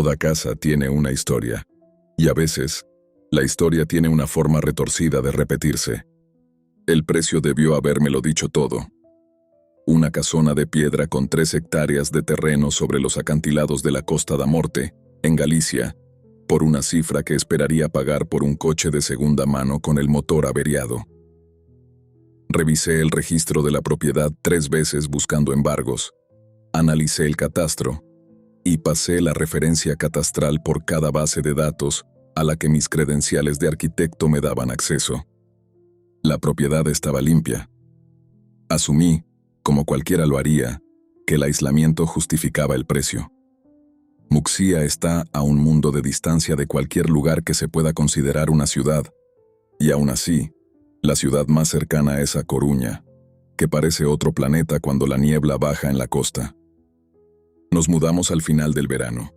Toda casa tiene una historia, y a veces, la historia tiene una forma retorcida de repetirse. El precio debió habérmelo dicho todo. Una casona de piedra con 3 hectáreas de terreno sobre los acantilados de la Costa da Morte, en Galicia, por una cifra que esperaría pagar por un coche de segunda mano con el motor averiado. Revisé el registro de la propiedad 3 veces buscando embargos, analicé el catastro, y pasé la referencia catastral por cada base de datos a la que mis credenciales de arquitecto me daban acceso. La propiedad estaba limpia. Asumí, como cualquiera lo haría, que el aislamiento justificaba el precio. Muxía está a un mundo de distancia de cualquier lugar que se pueda considerar una ciudad, y aún así, la ciudad más cercana es A Coruña, que parece otro planeta cuando la niebla baja en la costa. Nos mudamos al final del verano.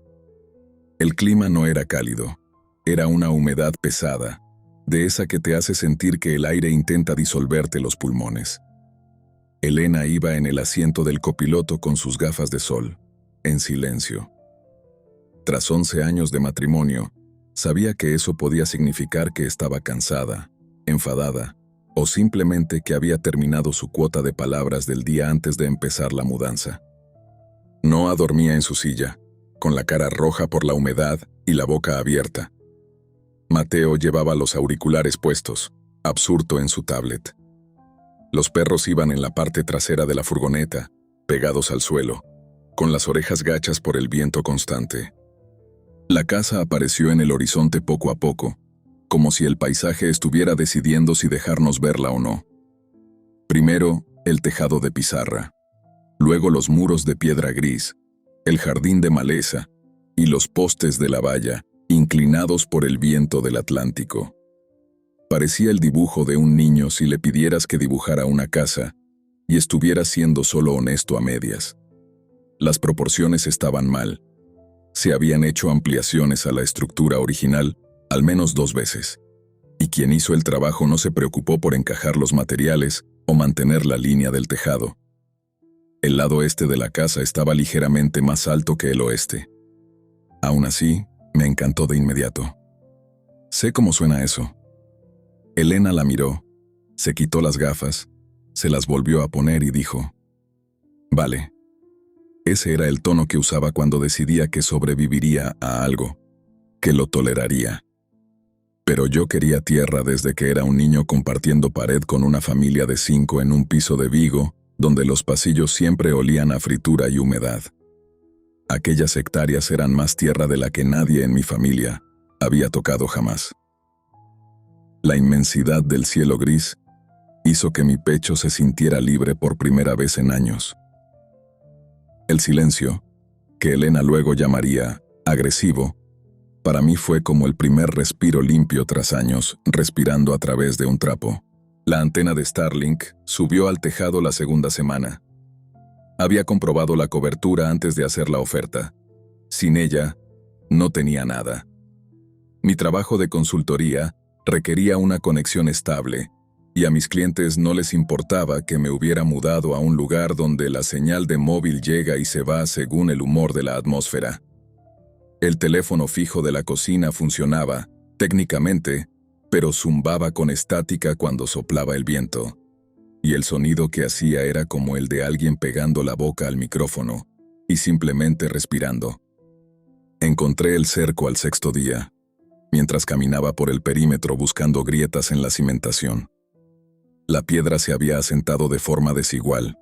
El clima no era cálido, era una humedad pesada, de esa que te hace sentir que el aire intenta disolverte los pulmones. Elena iba en el asiento del copiloto con sus gafas de sol, en silencio. Tras 11 años de matrimonio, sabía que eso podía significar que estaba cansada, enfadada, o simplemente que había terminado su cuota de palabras del día antes de empezar la mudanza. Noa dormía en su silla, con la cara roja por la humedad y la boca abierta. Mateo llevaba los auriculares puestos, absorto en su tablet. Los perros iban en la parte trasera de la furgoneta, pegados al suelo, con las orejas gachas por el viento constante. La casa apareció en el horizonte poco a poco, como si el paisaje estuviera decidiendo si dejarnos verla o no. Primero, el tejado de pizarra. Luego los muros de piedra gris, el jardín de maleza y los postes de la valla, inclinados por el viento del Atlántico. Parecía el dibujo de un niño si le pidieras que dibujara una casa y estuviera siendo solo honesto a medias. Las proporciones estaban mal. Se habían hecho ampliaciones a la estructura original al menos 2 veces, y quien hizo el trabajo no se preocupó por encajar los materiales o mantener la línea del tejado. El lado este de la casa estaba ligeramente más alto que el oeste. Aún así, me encantó de inmediato. Sé cómo suena eso. Elena la miró, se quitó las gafas, se las volvió a poner y dijo: «Vale». Ese era el tono que usaba cuando decidía que sobreviviría a algo, que lo toleraría. Pero yo quería tierra desde que era un niño compartiendo pared con una familia de 5 en un piso de Vigo, donde los pasillos siempre olían a fritura y humedad. Aquellas hectáreas eran más tierra de la que nadie en mi familia había tocado jamás. La inmensidad del cielo gris hizo que mi pecho se sintiera libre por primera vez en años. El silencio, que Elena luego llamaría agresivo, para mí fue como el primer respiro limpio tras años respirando a través de un trapo. La antena de Starlink subió al tejado la segunda semana. Había comprobado la cobertura antes de hacer la oferta. Sin ella, no tenía nada. Mi trabajo de consultoría requería una conexión estable, y a mis clientes no les importaba que me hubiera mudado a un lugar donde la señal de móvil llega y se va según el humor de la atmósfera. El teléfono fijo de la cocina funcionaba, técnicamente, pero zumbaba con estática cuando soplaba el viento, y el sonido que hacía era como el de alguien pegando la boca al micrófono y simplemente respirando. Encontré el cerco al 6.º día, mientras caminaba por el perímetro buscando grietas en la cimentación. La piedra se había asentado de forma desigual.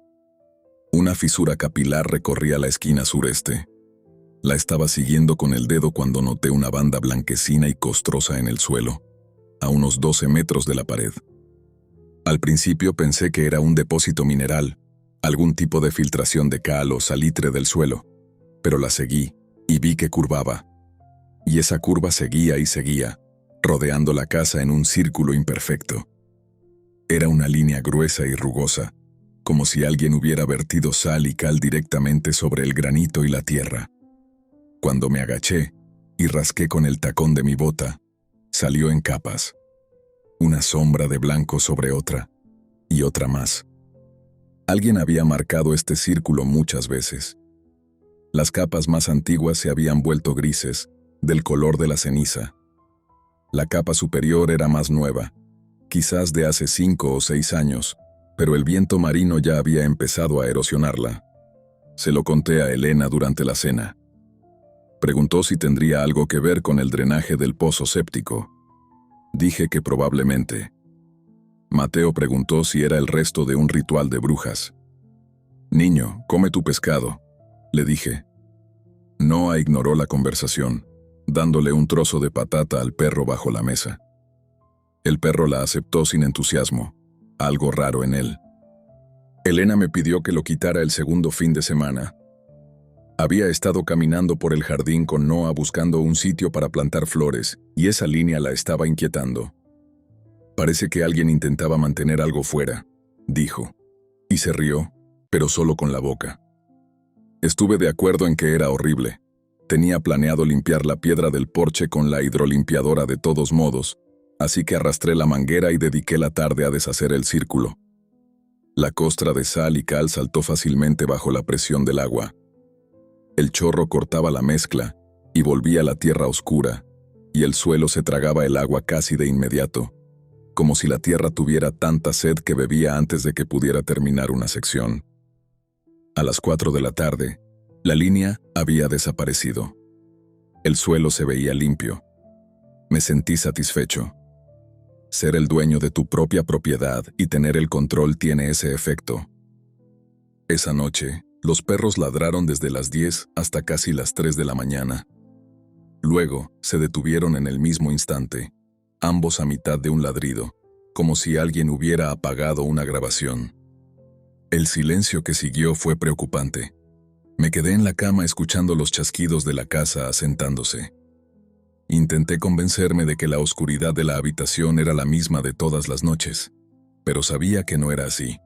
Una fisura capilar recorría la esquina sureste. La estaba siguiendo con el dedo cuando noté una banda blanquecina y costrosa en el suelo, a unos 12 metros de la pared. Al principio pensé que era un depósito mineral, algún tipo de filtración de cal o salitre del suelo, pero la seguí y vi que curvaba. Y esa curva seguía y seguía, rodeando la casa en un círculo imperfecto. Era una línea gruesa y rugosa, como si alguien hubiera vertido sal y cal directamente sobre el granito y la tierra. Cuando me agaché y rasqué con el tacón de mi bota, salió en capas. Una sombra de blanco sobre otra, y otra más. Alguien había marcado este círculo muchas veces. Las capas más antiguas se habían vuelto grises, del color de la ceniza. La capa superior era más nueva, quizás de hace 5 o 6 años, pero el viento marino ya había empezado a erosionarla. Se lo conté a Elena durante la cena. Preguntó si tendría algo que ver con el drenaje del pozo séptico. Dije que probablemente. Mateo preguntó si era el resto de un ritual de brujas. «Niño, come tu pescado», le dije. Noah ignoró la conversación, dándole un trozo de patata al perro bajo la mesa. El perro la aceptó sin entusiasmo, algo raro en él. Elena me pidió que lo quitara el segundo fin de semana. Había estado caminando por el jardín con Noah buscando un sitio para plantar flores, y esa línea la estaba inquietando. «Parece que alguien intentaba mantener algo fuera», dijo, y se rió, pero solo con la boca. Estuve de acuerdo en que era horrible. Tenía planeado limpiar la piedra del porche con la hidrolimpiadora de todos modos, así que arrastré la manguera y dediqué la tarde a deshacer el círculo. La costra de sal y cal saltó fácilmente bajo la presión del agua. El chorro cortaba la mezcla y volvía la tierra oscura, y el suelo se tragaba el agua casi de inmediato, como si la tierra tuviera tanta sed que bebía antes de que pudiera terminar una sección. A las 4 de la tarde, la línea había desaparecido. El suelo se veía limpio. Me sentí satisfecho. Ser el dueño de tu propia propiedad y tener el control tiene ese efecto. Esa noche, los perros ladraron desde las 10 hasta casi las 3 de la mañana. Luego, se detuvieron en el mismo instante, ambos a mitad de un ladrido, como si alguien hubiera apagado una grabación. El silencio que siguió fue preocupante. Me quedé en la cama escuchando los chasquidos de la casa asentándose. Intenté convencerme de que la oscuridad de la habitación era la misma de todas las noches, pero sabía que no era así.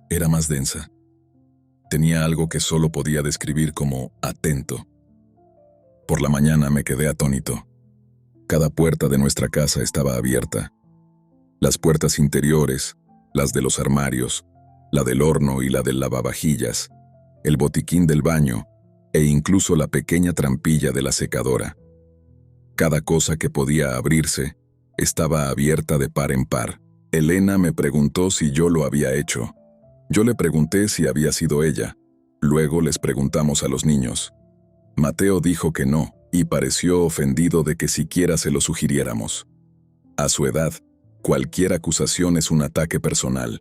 Era más densa. Tenía algo que solo podía describir como atento. Por la mañana me quedé atónito. Cada puerta de nuestra casa estaba abierta. Las puertas interiores, las de los armarios, la del horno y la del lavavajillas, el botiquín del baño e incluso la pequeña trampilla de la secadora. Cada cosa que podía abrirse estaba abierta de par en par. Elena me preguntó si yo lo había hecho. Yo le pregunté si había sido ella. Luego les preguntamos a los niños. Mateo dijo que no, y pareció ofendido de que siquiera se lo sugiriéramos. A su edad, cualquier acusación es un ataque personal.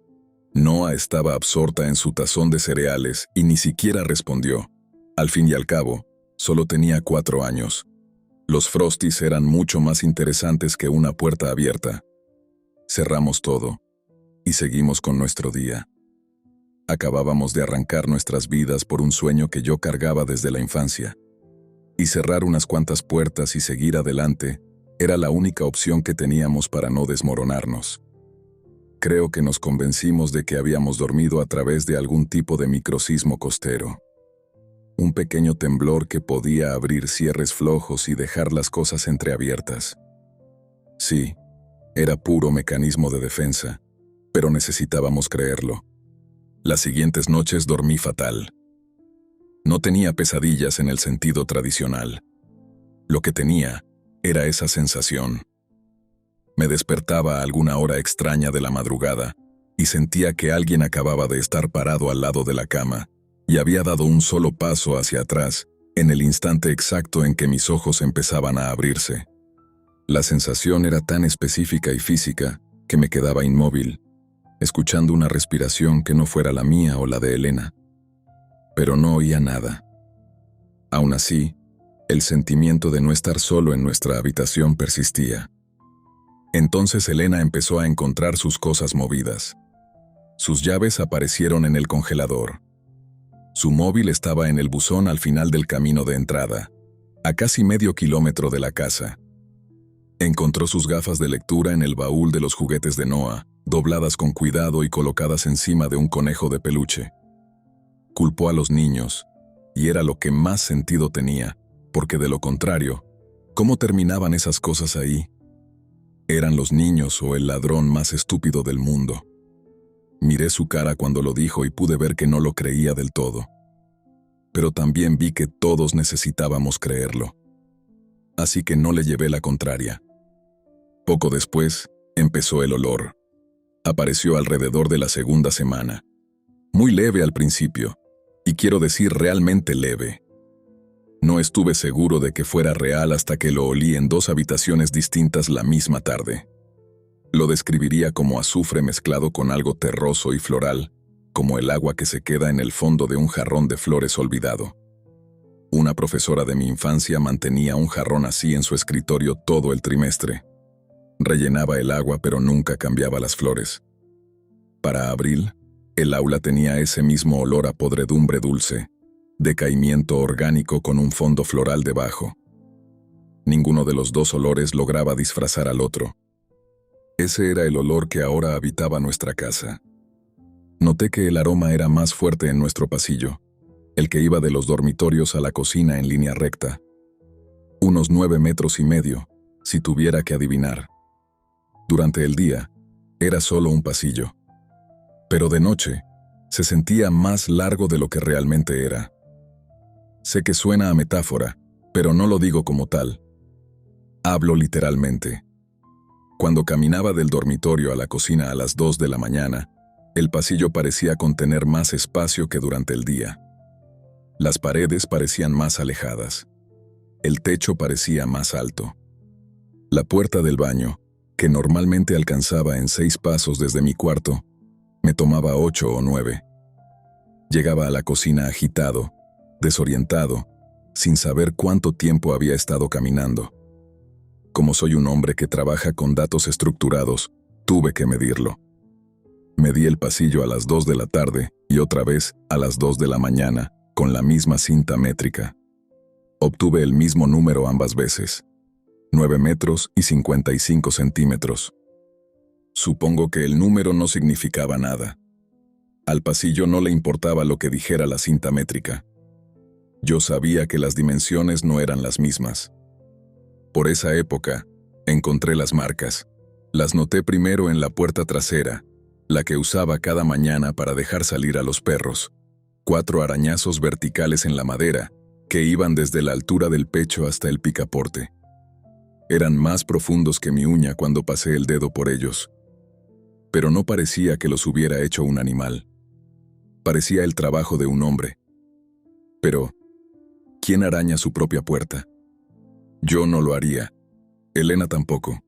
Noah estaba absorta en su tazón de cereales y ni siquiera respondió. Al fin y al cabo, solo tenía 4 años. Los Frosties eran mucho más interesantes que una puerta abierta. Cerramos todo y seguimos con nuestro día. Acabábamos de arrancar nuestras vidas por un sueño que yo cargaba desde la infancia. Y cerrar unas cuantas puertas y seguir adelante era la única opción que teníamos para no desmoronarnos. Creo que nos convencimos de que habíamos dormido a través de algún tipo de microsismo costero. Un pequeño temblor que podía abrir cierres flojos y dejar las cosas entreabiertas. Sí, era puro mecanismo de defensa, pero necesitábamos creerlo. Las siguientes noches dormí fatal. No tenía pesadillas en el sentido tradicional. Lo que tenía era esa sensación. Me despertaba a alguna hora extraña de la madrugada y sentía que alguien acababa de estar parado al lado de la cama y había dado un solo paso hacia atrás en el instante exacto en que mis ojos empezaban a abrirse. La sensación era tan específica y física que me quedaba inmóvil, escuchando una respiración que no fuera la mía o la de Elena. Pero no oía nada. Aún así, el sentimiento de no estar solo en nuestra habitación persistía. Entonces Elena empezó a encontrar sus cosas movidas. Sus llaves aparecieron en el congelador. Su móvil estaba en el buzón al final del camino de entrada, a casi medio kilómetro de la casa. Encontró sus gafas de lectura en el baúl de los juguetes de Noah, dobladas con cuidado y colocadas encima de un conejo de peluche. Culpó a los niños, y era lo que más sentido tenía, porque de lo contrario, ¿cómo terminaban esas cosas ahí? Eran los niños o el ladrón más estúpido del mundo. Miré su cara cuando lo dijo y pude ver que no lo creía del todo. pero también vi que todos necesitábamos creerlo. Así que no le llevé la contraria. Poco después, empezó el olor. Apareció alrededor de la segunda semana. Muy leve al principio, y quiero decir realmente leve. No estuve seguro de que fuera real hasta que lo olí en 2 habitaciones distintas la misma tarde. Lo describiría como azufre mezclado con algo terroso y floral, como el agua que se queda en el fondo de un jarrón de flores olvidado. Una profesora de mi infancia mantenía un jarrón así en su escritorio todo el trimestre. Rellenaba el agua pero nunca cambiaba las flores. Para abril, el aula tenía ese mismo olor a podredumbre dulce, decaimiento orgánico con un fondo floral debajo. Ninguno de los 2 olores lograba disfrazar al otro. Ese era el olor que ahora habitaba nuestra casa. Noté que el aroma era más fuerte en nuestro pasillo, el que iba de los dormitorios a la cocina en línea recta. Unos 9,5 metros, si tuviera que adivinar. Durante el día, era solo un pasillo. Pero de noche, se sentía más largo de lo que realmente era. Sé que suena a metáfora, pero no lo digo como tal. Hablo literalmente. Cuando caminaba del dormitorio a la cocina a las 2 de la mañana, el pasillo parecía contener más espacio que durante el día. Las paredes parecían más alejadas. El techo parecía más alto. La puerta del baño, que normalmente alcanzaba en 6 pasos desde mi cuarto, me tomaba 8 o 9. Llegaba a la cocina agitado, desorientado, sin saber cuánto tiempo había estado caminando. Como soy un hombre que trabaja con datos estructurados, tuve que medirlo. Medí el pasillo a las 2 de la tarde y otra vez a las 2 de la mañana, con la misma cinta métrica. Obtuve el mismo número ambas veces, 9 metros y 55 centímetros. Supongo que el número no significaba nada. Al pasillo no le importaba lo que dijera la cinta métrica. Yo sabía que las dimensiones no eran las mismas. Por esa época, encontré las marcas. Las noté primero en la puerta trasera, la que usaba cada mañana para dejar salir a los perros. 4 arañazos verticales en la madera, que iban desde la altura del pecho hasta el picaporte. Eran más profundos que mi uña cuando pasé el dedo por ellos. Pero no parecía que los hubiera hecho un animal. Parecía el trabajo de un hombre. Pero, ¿quién araña su propia puerta? Yo no lo haría. Elena tampoco.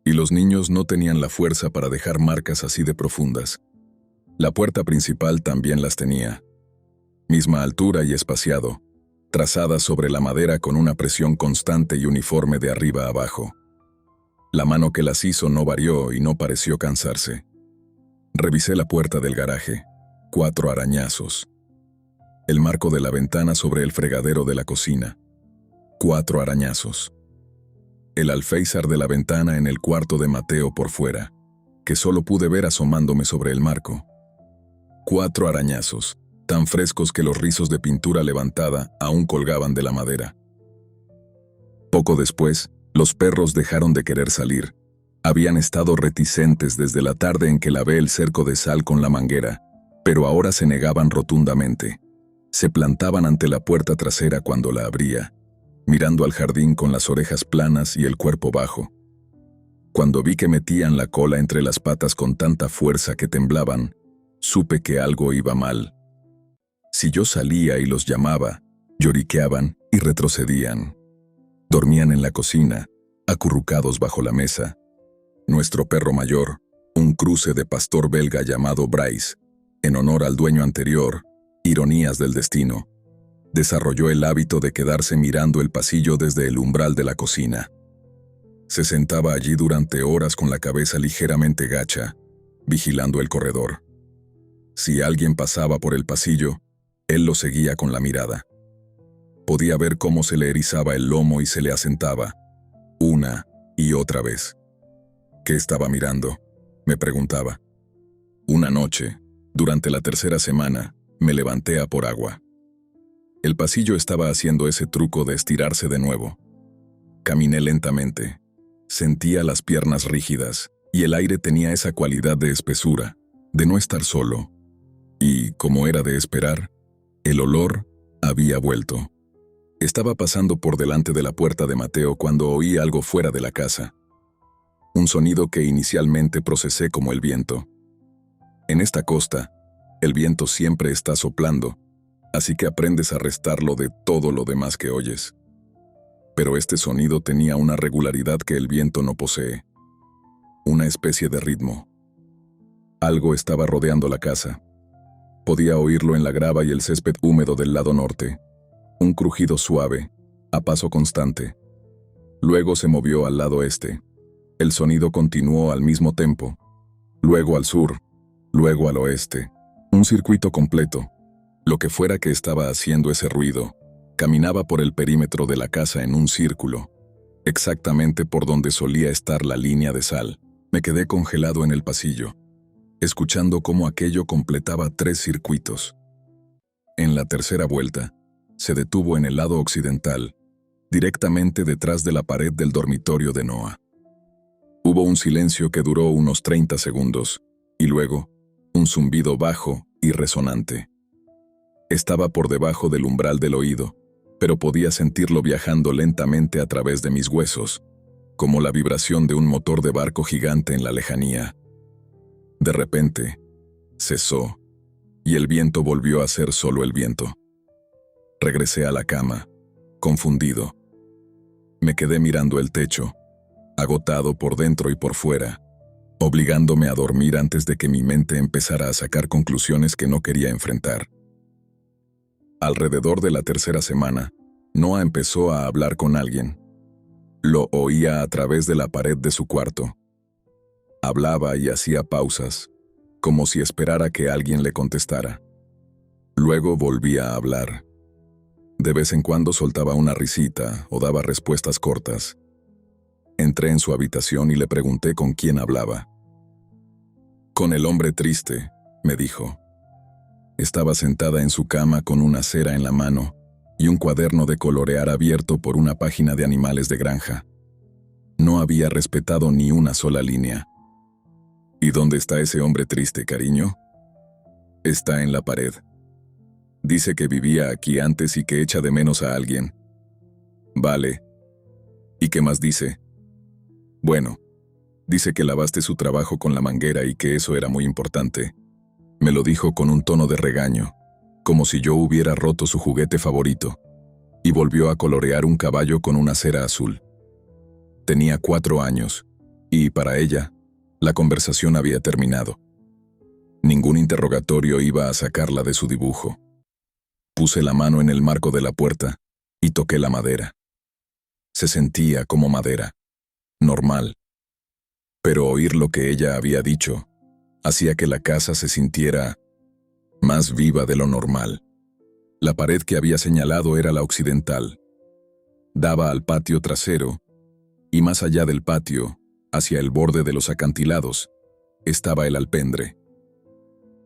Y los niños no tenían la fuerza para dejar marcas así de profundas. La puerta principal también las tenía. Misma altura y espaciado, trazadas sobre la madera con una presión constante y uniforme de arriba a abajo. La mano que las hizo no varió y no pareció cansarse. Revisé la puerta del garaje. 4 arañazos. El marco de la ventana sobre el fregadero de la cocina. 4 arañazos. El alféizar de la ventana en el cuarto de Mateo por fuera, que solo pude ver asomándome sobre el marco. 4 arañazos, tan frescos que los rizos de pintura levantada aún colgaban de la madera. Poco después, los perros dejaron de querer salir. Habían estado reticentes desde la tarde en que lavé el cerco de sal con la manguera, pero ahora se negaban rotundamente. Se plantaban ante la puerta trasera cuando la abría, mirando al jardín con las orejas planas y el cuerpo bajo. Cuando vi que metían la cola entre las patas con tanta fuerza que temblaban, supe que algo iba mal. Si yo salía y los llamaba, lloriqueaban y retrocedían. Dormían en la cocina, acurrucados bajo la mesa. Nuestro perro mayor, un cruce de pastor belga llamado Bryce, en honor al dueño anterior, ironías del destino, desarrolló el hábito de quedarse mirando el pasillo desde el umbral de la cocina. Se sentaba allí durante horas con la cabeza ligeramente gacha, vigilando el corredor. Si alguien pasaba por el pasillo, él lo seguía con la mirada. Podía ver cómo se le erizaba el lomo y se le asentaba, una y otra vez. ¿Qué estaba mirando?, me preguntaba. Una noche, durante la 3ª semana, me levanté a por agua. El pasillo estaba haciendo ese truco de estirarse de nuevo. Caminé lentamente. Sentía las piernas rígidas, y el aire tenía esa cualidad de espesura, de no estar solo. Y, como era de esperar, el olor Había vuelto. Estaba pasando por delante de la puerta de Mateo cuando oí algo fuera de la casa. Un sonido que inicialmente procesé como el viento. En esta costa, el viento siempre está soplando, así que aprendes a restarlo de todo lo demás que oyes. Pero este sonido tenía una regularidad que el viento no posee. Una especie de ritmo. Algo estaba rodeando la casa. Podía oírlo en la grava y el césped húmedo del lado norte. Un crujido suave, a paso constante. Luego se movió al lado este. El sonido continuó al mismo tempo. Luego al sur, luego al oeste. Un circuito completo. Lo que fuera que estaba haciendo ese ruido, caminaba por el perímetro de la casa en un círculo, exactamente por donde solía estar la línea de sal. Me quedé congelado en el pasillo, escuchando cómo aquello completaba 3 circuitos. En la tercera vuelta, se detuvo en el lado occidental, directamente detrás de la pared del dormitorio de Noah. Hubo un silencio que duró unos 30 segundos, y luego, un zumbido bajo y resonante. Estaba por debajo del umbral del oído, pero podía sentirlo viajando lentamente a través de mis huesos, como la vibración de un motor de barco gigante en la lejanía. De repente, cesó, y el viento volvió a ser solo el viento. Regresé a la cama, confundido. Me quedé mirando el techo, agotado por dentro y por fuera, obligándome a dormir antes de que mi mente empezara a sacar conclusiones que no quería enfrentar. Alrededor de la tercera semana, Noah empezó a hablar con alguien. Lo oía a través de la pared de su cuarto. Hablaba y hacía pausas, como si esperara que alguien le contestara. Luego volvía a hablar. De vez en cuando soltaba una risita o daba respuestas cortas. Entré en su habitación y le pregunté con quién hablaba. «Con el hombre triste», me dijo. Estaba sentada en su cama con una cera en la mano y un cuaderno de colorear abierto por una página de animales de granja. No había respetado ni una sola línea. «¿Y dónde está ese hombre triste, cariño?» «Está en la pared. Dice que vivía aquí antes y que echa de menos a alguien». «Vale. ¿Y qué más dice?» «Bueno, dice que lavaste su trabajo con la manguera y que eso era muy importante». Me lo dijo con un tono de regaño, como si yo hubiera roto su juguete favorito, y volvió a colorear un caballo con una cera azul. Tenía 4 años, y para ella, la conversación había terminado. Ningún interrogatorio iba a sacarla de su dibujo. Puse la mano en el marco de la puerta y toqué la madera. Se sentía como madera, normal. Pero oír lo que ella había dicho hacía que la casa se sintiera más viva de lo normal. La pared que había señalado era la occidental. Daba al patio trasero, y más allá del patio, hacia el borde de los acantilados, estaba el alpendre.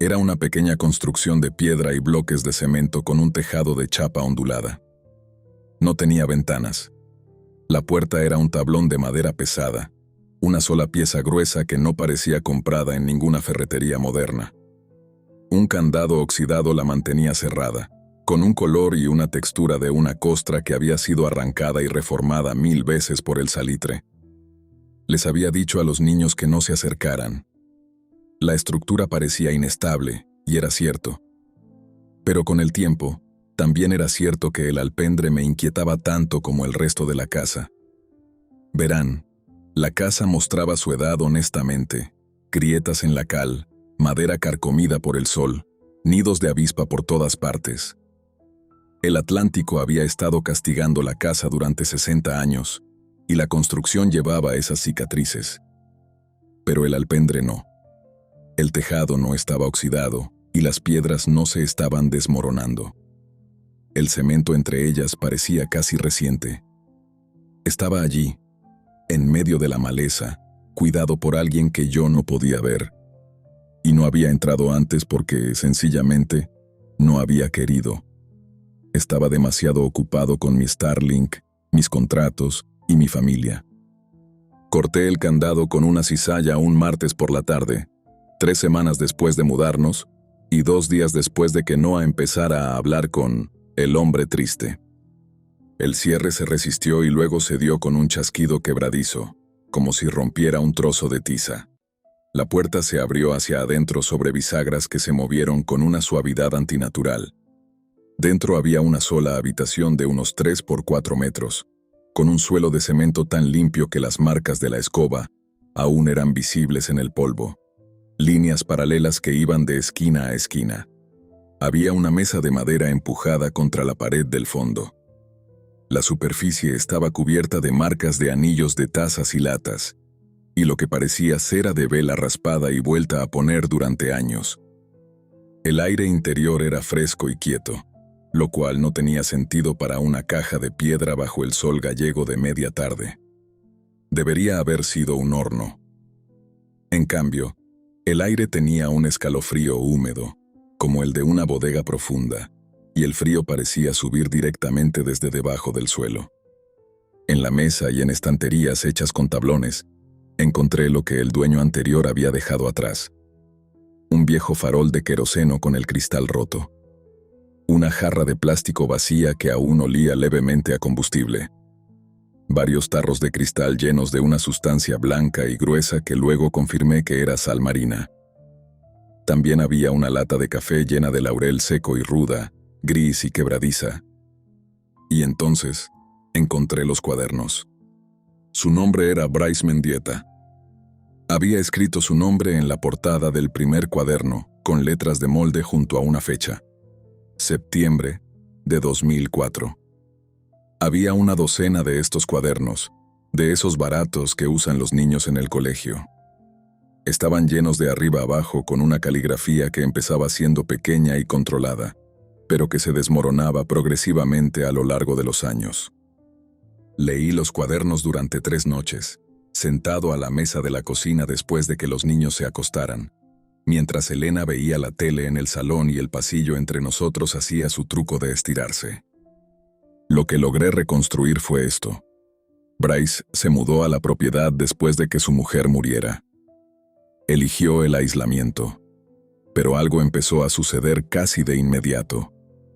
Era una pequeña construcción de piedra y bloques de cemento con un tejado de chapa ondulada. No tenía ventanas. La puerta era un tablón de madera pesada, una sola pieza gruesa que no parecía comprada en ninguna ferretería moderna. Un candado oxidado la mantenía cerrada, con un color y una textura de una costra que había sido arrancada y reformada 1000 veces por el salitre. Les había dicho a los niños que no se acercaran. La estructura parecía inestable, y era cierto. Pero con el tiempo, también era cierto que el alpendre me inquietaba tanto como el resto de la casa. Verán, la casa mostraba su edad honestamente: grietas en la cal, madera carcomida por el sol, nidos de avispa por todas partes. El Atlántico había estado castigando la casa durante 60 años, y la construcción llevaba esas cicatrices. Pero el alpendre no. El tejado no estaba oxidado, y las piedras no se estaban desmoronando. El cemento entre ellas parecía casi reciente. Estaba allí, en medio de la maleza, cuidado por alguien que yo no podía ver. Y no había entrado antes porque, sencillamente, no había querido. Estaba demasiado ocupado con mi Starlink, mis contratos y mi familia. Corté el candado con una cizalla un martes por la tarde, 3 semanas después de mudarnos, y 2 días después de que Noah empezara a hablar con El hombre triste. El cierre se resistió y luego se dio con un chasquido quebradizo, como si rompiera un trozo de tiza. La puerta se abrió hacia adentro sobre bisagras que se movieron con una suavidad antinatural. Dentro había una sola habitación de unos 3 por 4 metros, con un suelo de cemento tan limpio que las marcas de la escoba aún eran visibles en el polvo, líneas paralelas que iban de esquina a esquina. Había una mesa de madera empujada contra la pared del fondo. La superficie estaba cubierta de marcas de anillos de tazas y latas, y lo que parecía cera de vela raspada y vuelta a poner durante años. El aire interior era fresco y quieto, lo cual no tenía sentido para una caja de piedra bajo el sol gallego de media tarde. Debería haber sido un horno. En cambio, el aire tenía un escalofrío húmedo, como el de una bodega profunda, y el frío parecía subir directamente desde debajo del suelo. En la mesa y en estanterías hechas con tablones, encontré lo que el dueño anterior había dejado atrás. Un viejo farol de queroseno con el cristal roto. Una jarra de plástico vacía que aún olía levemente a combustible. Varios tarros de cristal llenos de una sustancia blanca y gruesa que luego confirmé que era sal marina. También había una lata de café llena de laurel seco y ruda, gris y quebradiza. Y entonces, encontré los cuadernos. Su nombre era Bryce Mendieta. Había escrito su nombre en la portada del primer cuaderno, con letras de molde junto a una fecha. Septiembre de 2004. Había una docena de estos cuadernos, de esos baratos que usan los niños en el colegio. Estaban llenos de arriba abajo con una caligrafía que empezaba siendo pequeña y controlada, pero que se desmoronaba progresivamente a lo largo de los años. Leí los cuadernos durante 3 noches, sentado a la mesa de la cocina después de que los niños se acostaran, mientras Elena veía la tele en el salón y el pasillo entre nosotros hacía su truco de estirarse. Lo que logré reconstruir fue esto. Bryce se mudó a la propiedad después de que su mujer muriera. Eligió el aislamiento, pero algo empezó a suceder casi de inmediato,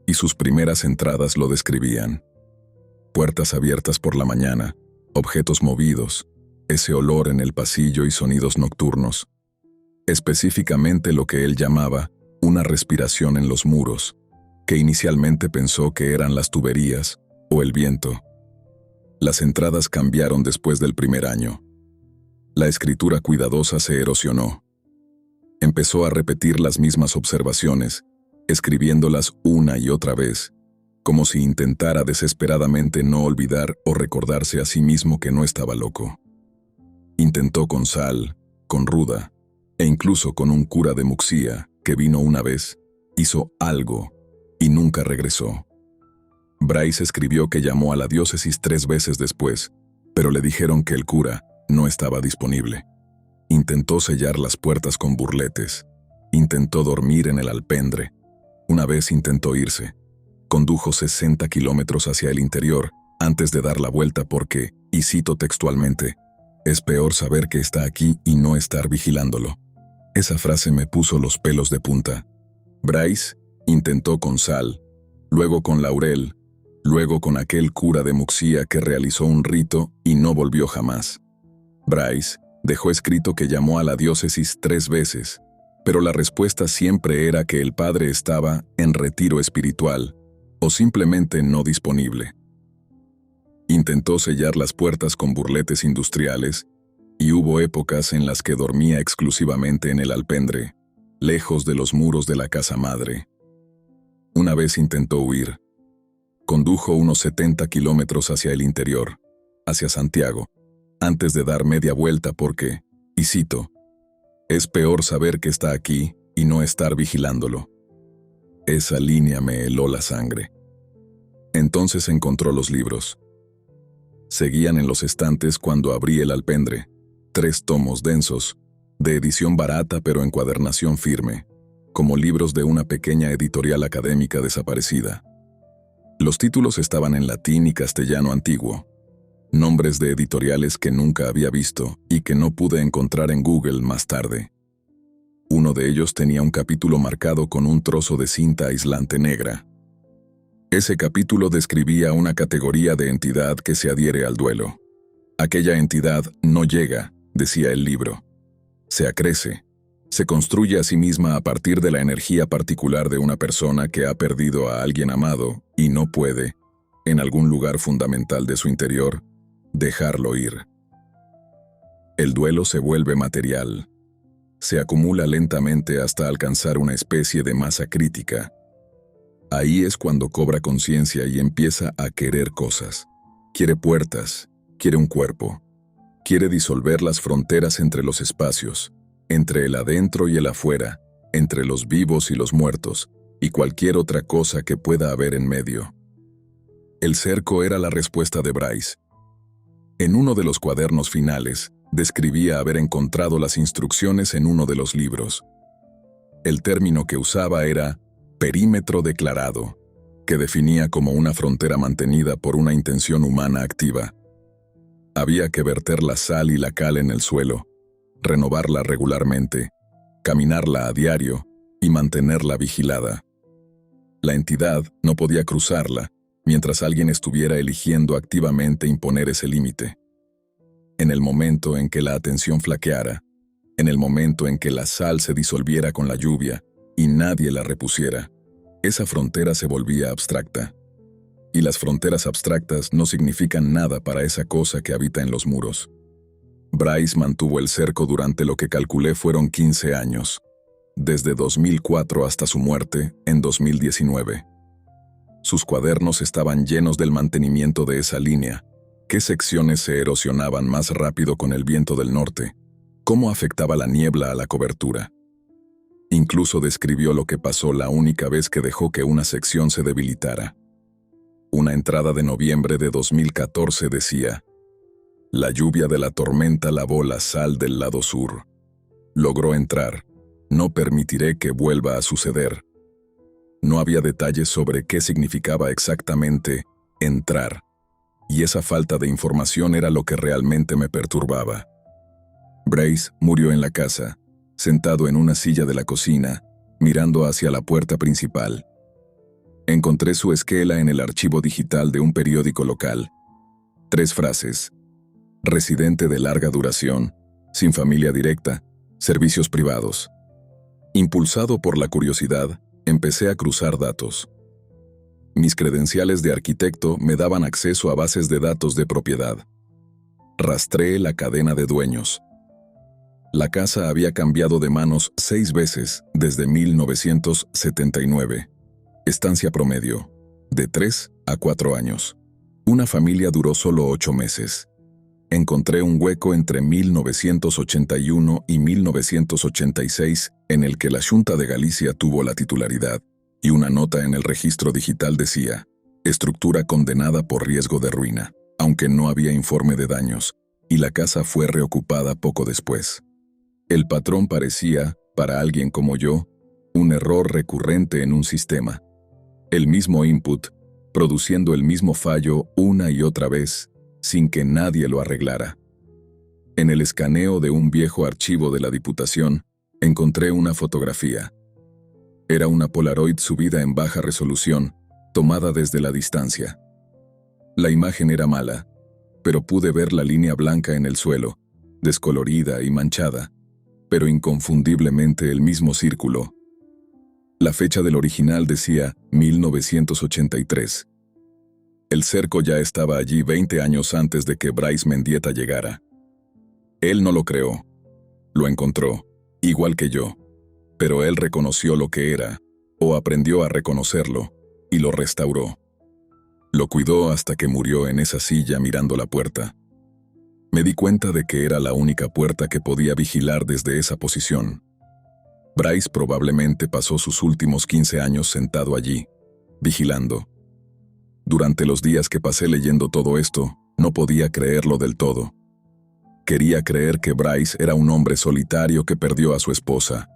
y sus primeras entradas lo describían. Puertas abiertas por la mañana, objetos movidos, ese olor en el pasillo y sonidos nocturnos. Específicamente lo que él llamaba una respiración en los muros, que inicialmente pensó que eran las tuberías o el viento. Las entradas cambiaron después del primer año. La escritura cuidadosa se erosionó. Empezó a repetir las mismas observaciones, escribiéndolas una y otra vez, como si intentara desesperadamente no olvidar o recordarse a sí mismo que no estaba loco. Intentó con sal, con ruda, e incluso con un cura de Muxía que vino una vez, hizo algo y nunca regresó. Bryce escribió que llamó a la diócesis 3 veces después, pero le dijeron que el cura no estaba disponible. Intentó sellar las puertas con burletes. Intentó dormir en el alpendre. Una vez intentó irse. Condujo 60 kilómetros hacia el interior antes de dar la vuelta porque, y cito textualmente, «Es peor saber que está aquí y no estar vigilándolo». Esa frase me puso los pelos de punta. Bryce intentó con sal, luego con laurel, luego con aquel cura de Muxía que realizó un rito y no volvió jamás. Bryce dejó escrito que llamó a la diócesis 3 veces, pero la respuesta siempre era que el padre estaba en retiro espiritual o simplemente no disponible. Intentó sellar las puertas con burletes industriales y hubo épocas en las que dormía exclusivamente en el alpendre, lejos de los muros de la casa madre. Una vez intentó huir. Condujo unos 70 kilómetros hacia el interior, hacia Santiago, antes de dar media vuelta porque, y cito, «Es peor saber que está aquí y no estar vigilándolo». Esa línea me heló la sangre. Entonces encontró los libros. Seguían en los estantes cuando abrí el alpendre, 3 tomos densos, de edición barata pero encuadernación firme, como libros de una pequeña editorial académica desaparecida. Los títulos estaban en latín y castellano antiguo, nombres de editoriales que nunca había visto y que no pude encontrar en Google más tarde. Uno de ellos tenía un capítulo marcado con un trozo de cinta aislante negra. Ese capítulo describía una categoría de entidad que se adhiere al duelo. Aquella entidad no llega, decía el libro. Se acrece. Se construye a sí misma a partir de la energía particular de una persona que ha perdido a alguien amado y no puede, en algún lugar fundamental de su interior, dejarlo ir. El duelo se vuelve material. Se acumula lentamente hasta alcanzar una especie de masa crítica. Ahí es cuando cobra conciencia y empieza a querer cosas. Quiere puertas, quiere un cuerpo. Quiere disolver las fronteras entre los espacios, entre el adentro y el afuera, entre los vivos y los muertos, y cualquier otra cosa que pueda haber en medio. El cerco era la respuesta de Bryce. En uno de los cuadernos finales, describía haber encontrado las instrucciones en uno de los libros. El término que usaba era perímetro declarado, que definía como una frontera mantenida por una intención humana activa. Había que verter la sal y la cal en el suelo, renovarla regularmente, caminarla a diario y mantenerla vigilada. La entidad no podía cruzarla mientras alguien estuviera eligiendo activamente imponer ese límite. En el momento en que la atención flaqueara, en el momento en que la sal se disolviera con la lluvia y nadie la repusiera, esa frontera se volvía abstracta. Y las fronteras abstractas no significan nada para esa cosa que habita en los muros. Bryce mantuvo el cerco durante lo que calculé fueron 15 años, desde 2004 hasta su muerte en 2019. Sus cuadernos estaban llenos del mantenimiento de esa línea, qué secciones se erosionaban más rápido con el viento del norte, cómo afectaba la niebla a la cobertura. Incluso describió lo que pasó la única vez que dejó que una sección se debilitara. Una entrada de noviembre de 2014 decía: la lluvia de la tormenta lavó la sal del lado sur. Logró entrar. No permitiré que vuelva a suceder. No había detalles sobre qué significaba exactamente entrar, y esa falta de información era lo que realmente me perturbaba. Bryce murió en la casa, sentado en una silla de la cocina, mirando hacia la puerta principal. Encontré su esquela en el archivo digital de un periódico local. 3 frases: residente de larga duración, sin familia directa, servicios privados. Impulsado por la curiosidad, empecé a cruzar datos. Mis credenciales de arquitecto me daban acceso a bases de datos de propiedad. Rastreé la cadena de dueños. La casa había cambiado de manos 6 veces desde 1979. Estancia promedio, de 3 a 4 años. Una familia duró solo 8 meses. Encontré un hueco entre 1981 y 1986 en el que la Xunta de Galicia tuvo la titularidad, y una nota en el registro digital decía: estructura condenada por riesgo de ruina, aunque no había informe de daños, y la casa fue reocupada poco después. El patrón parecía, para alguien como yo, un error recurrente en un sistema. El mismo input, produciendo el mismo fallo una y otra vez, sin que nadie lo arreglara. En el escaneo de un viejo archivo de la Diputación, encontré una fotografía. Era una Polaroid subida en baja resolución, tomada desde la distancia. La imagen era mala, pero pude ver la línea blanca en el suelo, descolorida y manchada, pero inconfundiblemente el mismo círculo. La fecha del original decía 1983. El cerco ya estaba allí 20 años antes de que Bryce Mendieta llegara. Él no lo creó. Lo encontró, igual que yo. Pero él reconoció lo que era, o aprendió a reconocerlo, y lo restauró. Lo cuidó hasta que murió en esa silla mirando la puerta. Me di cuenta de que era la única puerta que podía vigilar desde esa posición. Bryce probablemente pasó sus últimos 15 años sentado allí, vigilando. Durante los días que pasé leyendo todo esto, no podía creerlo del todo. Quería creer que Bryce era un hombre solitario que perdió a su esposa,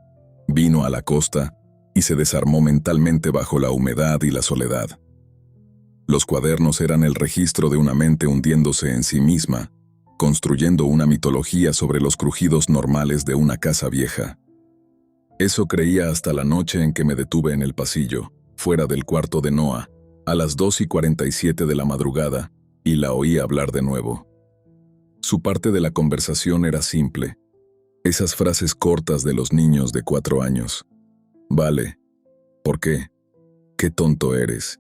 vino a la costa y se desarmó mentalmente bajo la humedad y la soledad. Los cuadernos eran el registro de una mente hundiéndose en sí misma, construyendo una mitología sobre los crujidos normales de una casa vieja. Eso creía hasta la noche en que me detuve en el pasillo, fuera del cuarto de Noah, a las 2:47 de la madrugada, y la oí hablar de nuevo. Su parte de la conversación era simple. Esas frases cortas de los niños de 4 años. Vale. ¿Por qué? Qué tonto eres.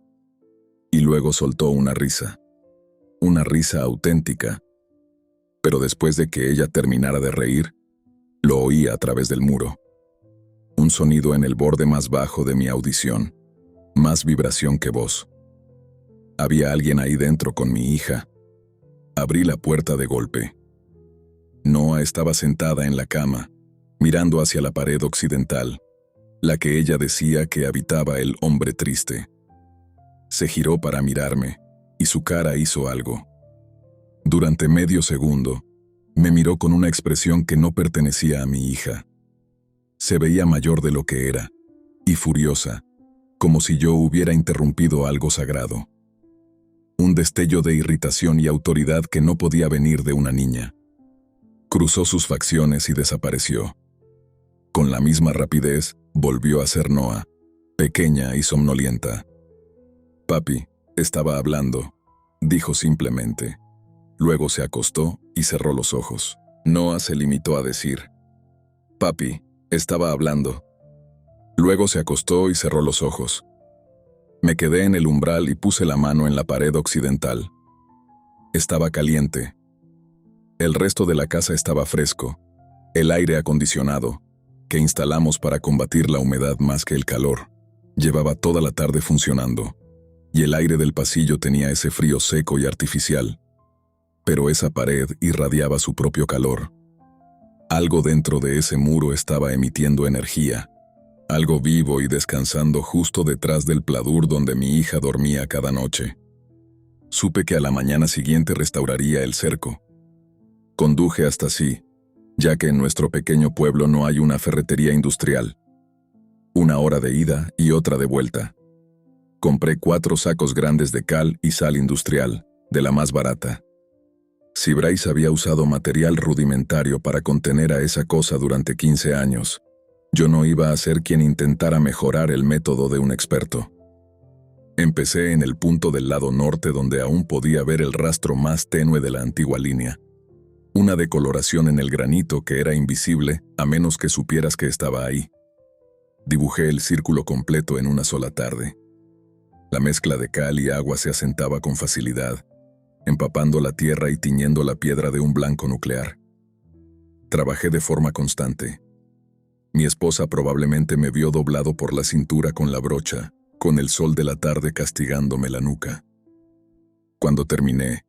Y luego soltó una risa. Una risa auténtica. Pero después de que ella terminara de reír, lo oía a través del muro. Un sonido en el borde más bajo de mi audición. Más vibración que voz. Había alguien ahí dentro con mi hija. Abrí la puerta de golpe. Noa estaba sentada en la cama, mirando hacia la pared occidental, la que ella decía que habitaba el hombre triste. Se giró para mirarme, y su cara hizo algo. Durante medio segundo, me miró con una expresión que no pertenecía a mi hija. Se veía mayor de lo que era, y furiosa, como si yo hubiera interrumpido algo sagrado. Un destello de irritación y autoridad que no podía venir de una niña. Cruzó sus facciones y desapareció. Con la misma rapidez, volvió a ser Noa, pequeña y somnolienta. Papi, estaba hablando, dijo simplemente. Luego se acostó y cerró los ojos. Noa se limitó a decir, papi, estaba hablando. Luego se acostó y cerró los ojos. Me quedé en el umbral y puse la mano en la pared occidental. Estaba caliente. El resto de la casa estaba fresco. El aire acondicionado, que instalamos para combatir la humedad más que el calor, llevaba toda la tarde funcionando, y el aire del pasillo tenía ese frío seco y artificial. Pero esa pared irradiaba su propio calor. Algo dentro de ese muro estaba emitiendo energía, algo vivo y descansando justo detrás del pladur donde mi hija dormía cada noche. Supe que a la mañana siguiente restauraría el cerco. Conduje hasta sí, ya que en nuestro pequeño pueblo no hay una ferretería industrial. 1 hora de ida y otra de vuelta. Compré 4 sacos grandes de cal y sal industrial, de la más barata. Si Bryce había usado material rudimentario para contener a esa cosa durante 15 años, yo no iba a ser quien intentara mejorar el método de un experto. Empecé en el punto del lado norte donde aún podía ver el rastro más tenue de la antigua línea. Una decoloración en el granito que era invisible a menos que supieras que estaba ahí. Dibujé el círculo completo en una sola tarde. La mezcla de cal y agua se asentaba con facilidad, empapando la tierra y tiñendo la piedra de un blanco nuclear. Trabajé de forma constante. Mi esposa probablemente me vio doblado por la cintura con la brocha, con el sol de la tarde castigándome la nuca. Cuando terminé,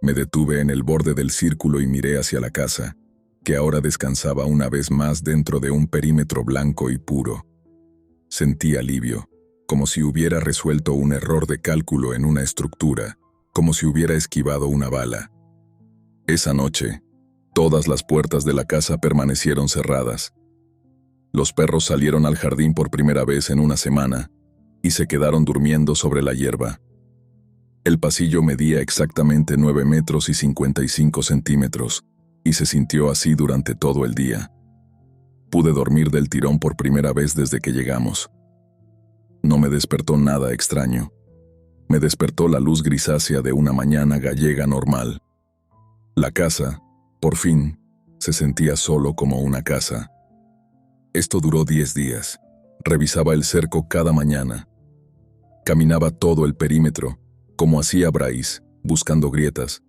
me detuve en el borde del círculo y miré hacia la casa, que ahora descansaba una vez más dentro de un perímetro blanco y puro. Sentí alivio, como si hubiera resuelto un error de cálculo en una estructura, como si hubiera esquivado una bala. Esa noche, todas las puertas de la casa permanecieron cerradas. Los perros salieron al jardín por primera vez en una semana y se quedaron durmiendo sobre la hierba. El pasillo medía exactamente 9 metros y 55 centímetros, y se sintió así durante todo el día. Pude dormir del tirón por primera vez desde que llegamos. No me despertó nada extraño. Me despertó la luz grisácea de una mañana gallega normal. La casa, por fin, se sentía solo como una casa. Esto duró 10 días. Revisaba el cerco cada mañana. Caminaba todo el perímetro, como hacía Bryce, buscando grietas,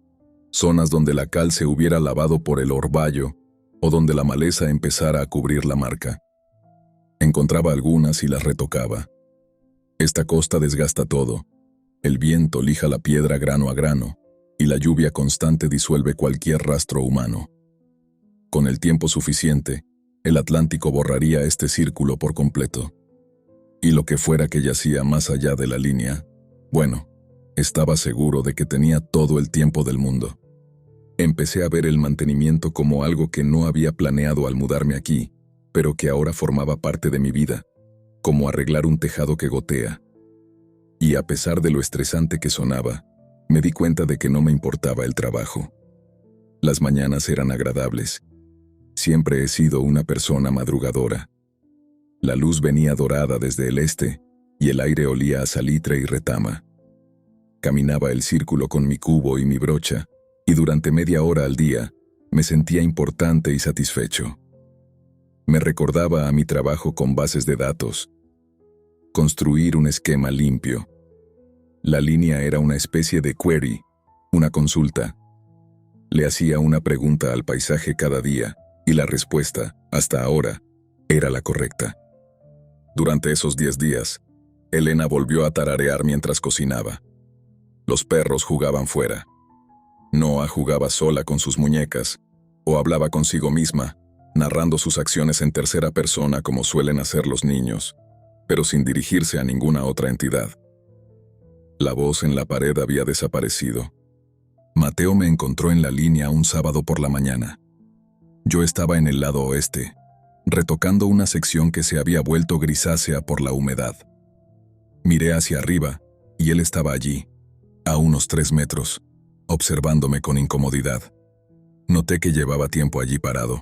zonas donde la cal se hubiera lavado por el orvallo o donde la maleza empezara a cubrir la marca. Encontraba algunas y las retocaba. Esta costa desgasta todo. El viento lija la piedra grano a grano, y la lluvia constante disuelve cualquier rastro humano. Con el tiempo suficiente, el Atlántico borraría este círculo por completo. Y lo que fuera que yacía más allá de la línea, bueno, estaba seguro de que tenía todo el tiempo del mundo. Empecé a ver el mantenimiento como algo que no había planeado al mudarme aquí, pero que ahora formaba parte de mi vida, como arreglar un tejado que gotea. Y a pesar de lo estresante que sonaba, me di cuenta de que no me importaba el trabajo. Las mañanas eran agradables. Siempre he sido una persona madrugadora. La luz venía dorada desde el este, y el aire olía a salitre y retama. Caminaba el círculo con mi cubo y mi brocha, y durante media hora al día me sentía importante y satisfecho. Me recordaba a mi trabajo con bases de datos. Construir un esquema limpio. La línea era una especie de query, una consulta. Le hacía una pregunta al paisaje cada día, y la respuesta, hasta ahora, era la correcta. Durante esos 10 días, Elena volvió a tararear mientras cocinaba. Los perros jugaban fuera. Noah jugaba sola con sus muñecas, o hablaba consigo misma, narrando sus acciones en tercera persona como suelen hacer los niños, pero sin dirigirse a ninguna otra entidad. La voz en la pared había desaparecido. Mateo me encontró en la línea un sábado por la mañana. Yo estaba en el lado oeste, retocando una sección que se había vuelto grisácea por la humedad. Miré hacia arriba, y él estaba allí, a unos 3 metros, observándome con incomodidad. Noté que llevaba tiempo allí parado.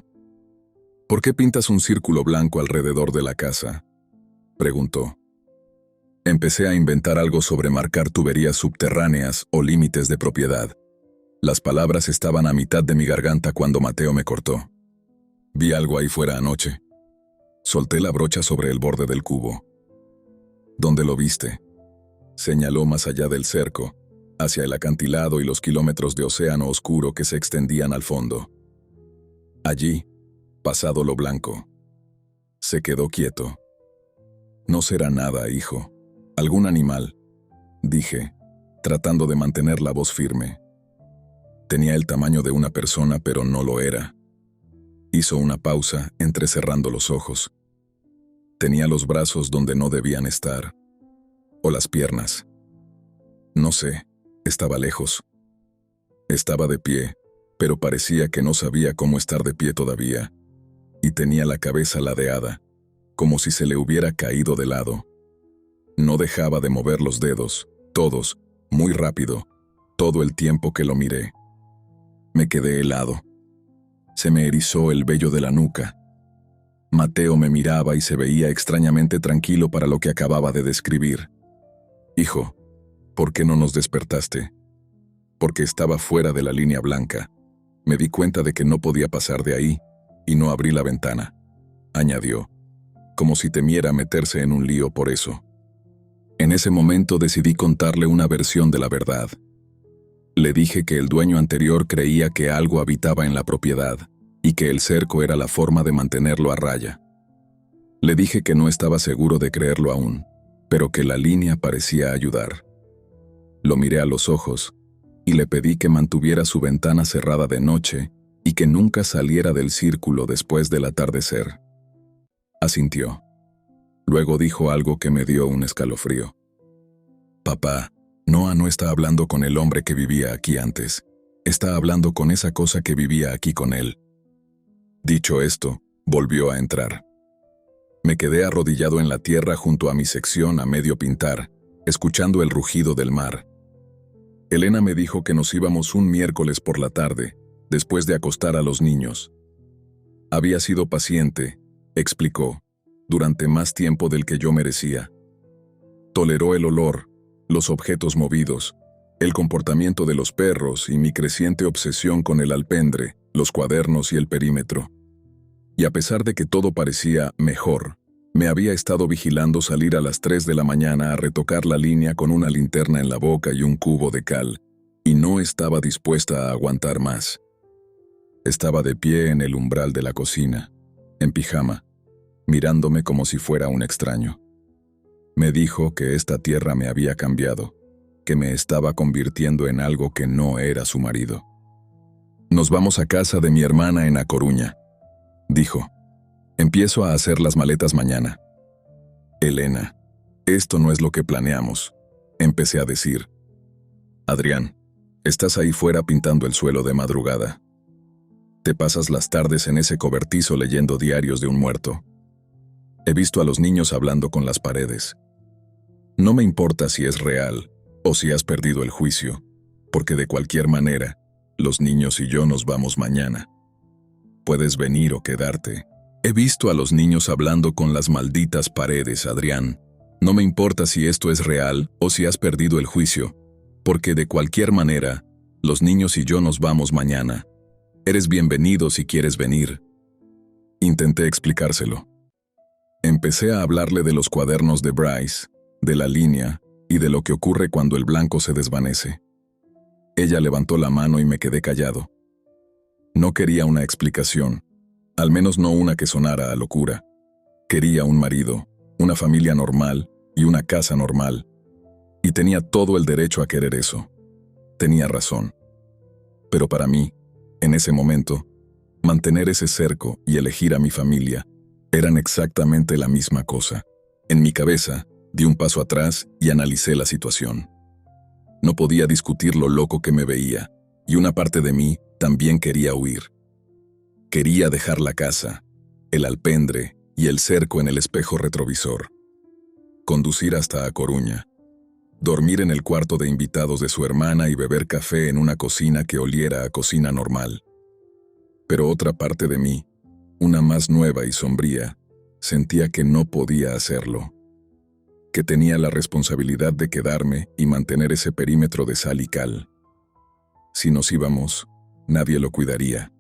«¿Por qué pintas un círculo blanco alrededor de la casa?», preguntó. Empecé a inventar algo sobre marcar tuberías subterráneas o límites de propiedad. Las palabras estaban a mitad de mi garganta cuando Mateo me cortó. «Vi algo ahí fuera anoche». Solté la brocha sobre el borde del cubo. «¿Dónde lo viste?», señaló más allá del cerco, hacia el acantilado y los kilómetros de océano oscuro que se extendían al fondo. Allí, pasado lo blanco. Se quedó quieto. «No será nada, hijo. Algún animal», dije, tratando de mantener la voz firme. Tenía el tamaño de una persona, pero no lo era. Hizo una pausa, entrecerrando los ojos. Tenía los brazos donde no debían estar. O las piernas. No sé, estaba lejos. Estaba de pie, pero parecía que no sabía cómo estar de pie todavía. Y tenía la cabeza ladeada, como si se le hubiera caído de lado. No dejaba de mover los dedos, todos, muy rápido, todo el tiempo que lo miré. Me quedé helado. Se me erizó el vello de la nuca. Mateo me miraba y se veía extrañamente tranquilo para lo que acababa de describir. «Hijo, ¿por qué no nos despertaste?». «Porque estaba fuera de la línea blanca. Me di cuenta de que no podía pasar de ahí, y no abrí la ventana», añadió, como si temiera meterse en un lío por eso. En ese momento decidí contarle una versión de la verdad. Le dije que el dueño anterior creía que algo habitaba en la propiedad y que el cerco era la forma de mantenerlo a raya. Le dije que no estaba seguro de creerlo aún, pero que la línea parecía ayudar. Lo miré a los ojos y le pedí que mantuviera su ventana cerrada de noche y que nunca saliera del círculo después del atardecer. Asintió. Luego dijo algo que me dio un escalofrío. «Papá, Noah no está hablando con el hombre que vivía aquí antes. Está hablando con esa cosa que vivía aquí con él». Dicho esto, volvió a entrar. Me quedé arrodillado en la tierra junto a mi sección a medio pintar, escuchando el rugido del mar. Elena me dijo que nos íbamos un miércoles por la tarde, después de acostar a los niños. Había sido paciente, explicó, durante más tiempo del que yo merecía. Toleró el olor, los objetos movidos, el comportamiento de los perros y mi creciente obsesión con el alpendre, los cuadernos y el perímetro. Y a pesar de que todo parecía mejor, me había estado vigilando salir a las 3 de la mañana a retocar la línea con una linterna en la boca y un cubo de cal, y no estaba dispuesta a aguantar más. Estaba de pie en el umbral de la cocina, en pijama, mirándome como si fuera un extraño. Me dijo que esta tierra me había cambiado, que me estaba convirtiendo en algo que no era su marido. «Nos vamos a casa de mi hermana en A Coruña», dijo. «Empiezo a hacer las maletas mañana». «Elena, esto no es lo que planeamos», empecé a decir. «Adrián, estás ahí fuera pintando el suelo de madrugada. Te pasas las tardes en ese cobertizo leyendo diarios de un muerto. He visto a los niños hablando con las paredes. No me importa si es real o si has perdido el juicio, porque de cualquier manera, los niños y yo nos vamos mañana. Puedes venir o quedarte. He visto a los niños hablando con las malditas paredes, Adrián. No me importa si esto es real o si has perdido el juicio. Porque de cualquier manera, los niños y yo nos vamos mañana. Eres bienvenido si quieres venir. Intenté explicárselo. Empecé a hablarle de los cuadernos de Bryce, de la línea y de lo que ocurre cuando el blanco se desvanece. Ella levantó la mano y me quedé callado. No quería una explicación, al menos no una que sonara a locura. Quería un marido, una familia normal y una casa normal. Y tenía todo el derecho a querer eso. Tenía razón. Pero para mí, en ese momento, mantener ese cerco y elegir a mi familia eran exactamente la misma cosa. En mi cabeza, di un paso atrás y analicé la situación. No podía discutir lo loco que me veía, y una parte de mí también quería huir. Quería dejar la casa, el alpendre y el cerco en el espejo retrovisor. Conducir hasta A Coruña. Dormir en el cuarto de invitados de su hermana y beber café en una cocina que oliera a cocina normal. Pero otra parte de mí, una más nueva y sombría, sentía que no podía hacerlo. Que tenía la responsabilidad de quedarme y mantener ese perímetro de sal y cal. Si nos íbamos, nadie lo cuidaría.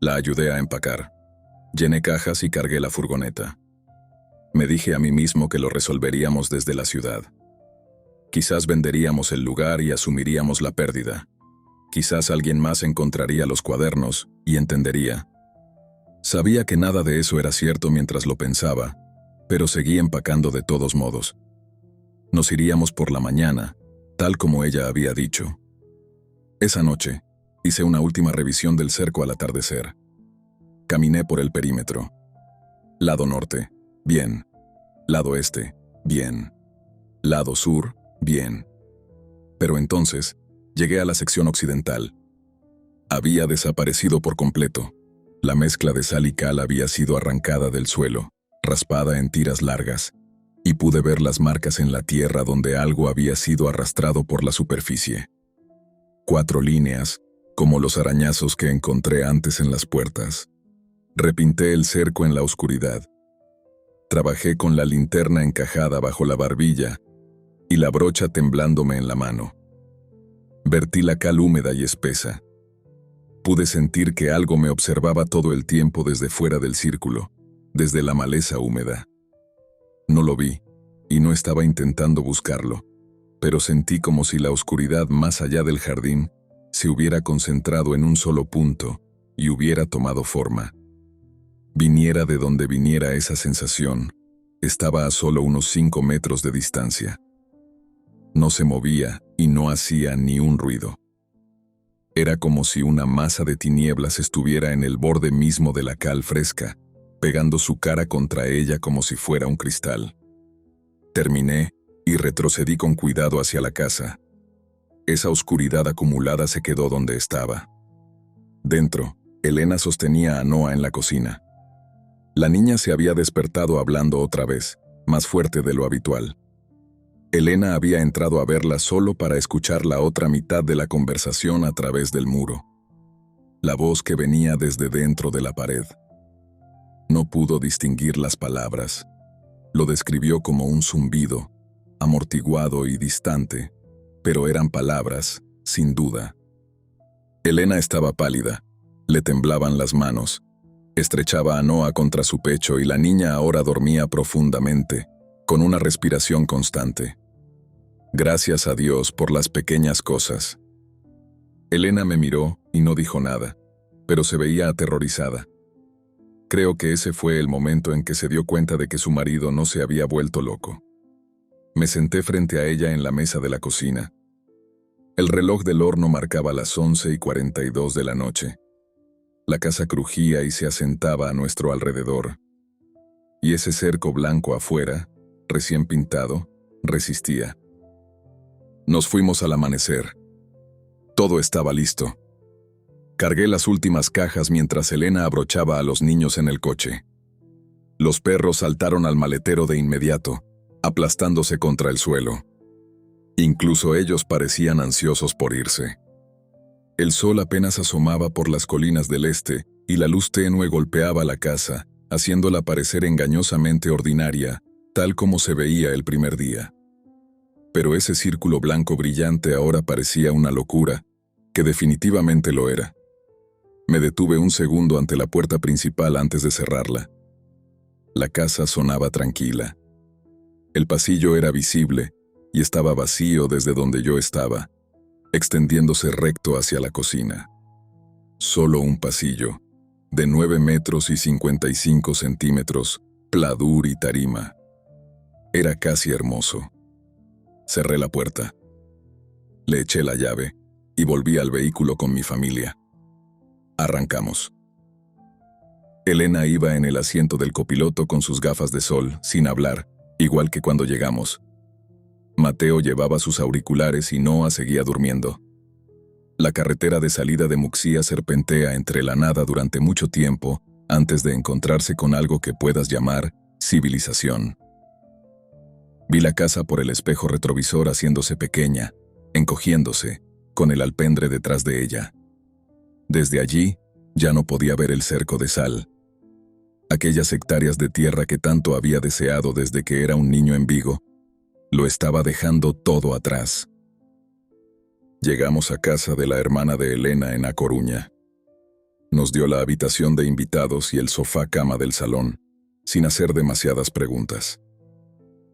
La ayudé a empacar. Llené cajas y cargué la furgoneta. Me dije a mí mismo que lo resolveríamos desde la ciudad. Quizás venderíamos el lugar y asumiríamos la pérdida. Quizás alguien más encontraría los cuadernos y entendería. Sabía que nada de eso era cierto mientras lo pensaba, pero seguí empacando de todos modos. Nos iríamos por la mañana, tal como ella había dicho. Esa noche, hice una última revisión del cerco al atardecer. Caminé por el perímetro. Lado norte, bien. Lado este, bien. Lado sur, bien. Pero entonces, llegué a la sección occidental. Había desaparecido por completo. La mezcla de sal y cal había sido arrancada del suelo, raspada en tiras largas, y pude ver las marcas en la tierra donde algo había sido arrastrado por la superficie. 4 líneas, como los arañazos que encontré antes en las puertas. Repinté el cerco en la oscuridad. Trabajé con la linterna encajada bajo la barbilla y la brocha temblándome en la mano. Vertí la cal húmeda y espesa. Pude sentir que algo me observaba todo el tiempo desde fuera del círculo, desde la maleza húmeda. No lo vi, y no estaba intentando buscarlo, pero sentí como si la oscuridad más allá del jardín se hubiera concentrado en un solo punto y hubiera tomado forma. Viniera de donde viniera esa sensación, estaba a solo unos 5 metros de distancia. No se movía y no hacía ni un ruido. Era como si una masa de tinieblas estuviera en el borde mismo de la cal fresca, pegando su cara contra ella como si fuera un cristal. Terminé y retrocedí con cuidado hacia la casa. Esa oscuridad acumulada se quedó donde estaba. Dentro, Elena sostenía a Noah en la cocina. La niña se había despertado hablando otra vez, más fuerte de lo habitual. Elena había entrado a verla solo para escuchar la otra mitad de la conversación a través del muro. La voz que venía desde dentro de la pared. No pudo distinguir las palabras. Lo describió como un zumbido, amortiguado y distante, pero eran palabras, sin duda. Elena estaba pálida, le temblaban las manos. Estrechaba a Noah contra su pecho y la niña ahora dormía profundamente, con una respiración constante. Gracias a Dios por las pequeñas cosas. Elena me miró y no dijo nada, pero se veía aterrorizada. Creo que ese fue el momento en que se dio cuenta de que su marido no se había vuelto loco. Me senté frente a ella en la mesa de la cocina. El reloj del horno marcaba las 11:42 de la noche. La casa crujía y se asentaba a nuestro alrededor. Y ese cerco blanco afuera, recién pintado, resistía. Nos fuimos al amanecer. Todo estaba listo. Cargué las últimas cajas mientras Elena abrochaba a los niños en el coche. Los perros saltaron al maletero de inmediato, aplastándose contra el suelo. Incluso ellos parecían ansiosos por irse. El sol apenas asomaba por las colinas del este y la luz tenue golpeaba la casa, haciéndola parecer engañosamente ordinaria, tal como se veía el primer día. Pero ese círculo blanco brillante ahora parecía una locura, que definitivamente lo era. Me detuve un segundo ante la puerta principal antes de cerrarla. La casa sonaba tranquila. El pasillo era visible y estaba vacío desde donde yo estaba, extendiéndose recto hacia la cocina. Solo un pasillo, de 9 metros y 55 centímetros, pladur y tarima. Era casi hermoso. Cerré la puerta. Le eché la llave y volví al vehículo con mi familia. Arrancamos. Elena iba en el asiento del copiloto con sus gafas de sol, sin hablar, igual que cuando llegamos. Mateo llevaba sus auriculares y Noah seguía durmiendo. La carretera de salida de Muxía serpentea entre la nada durante mucho tiempo antes de encontrarse con algo que puedas llamar civilización. Vi la casa por el espejo retrovisor haciéndose pequeña, encogiéndose, con el alpendre detrás de ella. Desde allí, ya no podía ver el cerco de sal. Aquellas hectáreas de tierra que tanto había deseado desde que era un niño en Vigo, lo estaba dejando todo atrás. Llegamos a casa de la hermana de Elena en A Coruña. Nos dio la habitación de invitados y el sofá-cama del salón, sin hacer demasiadas preguntas.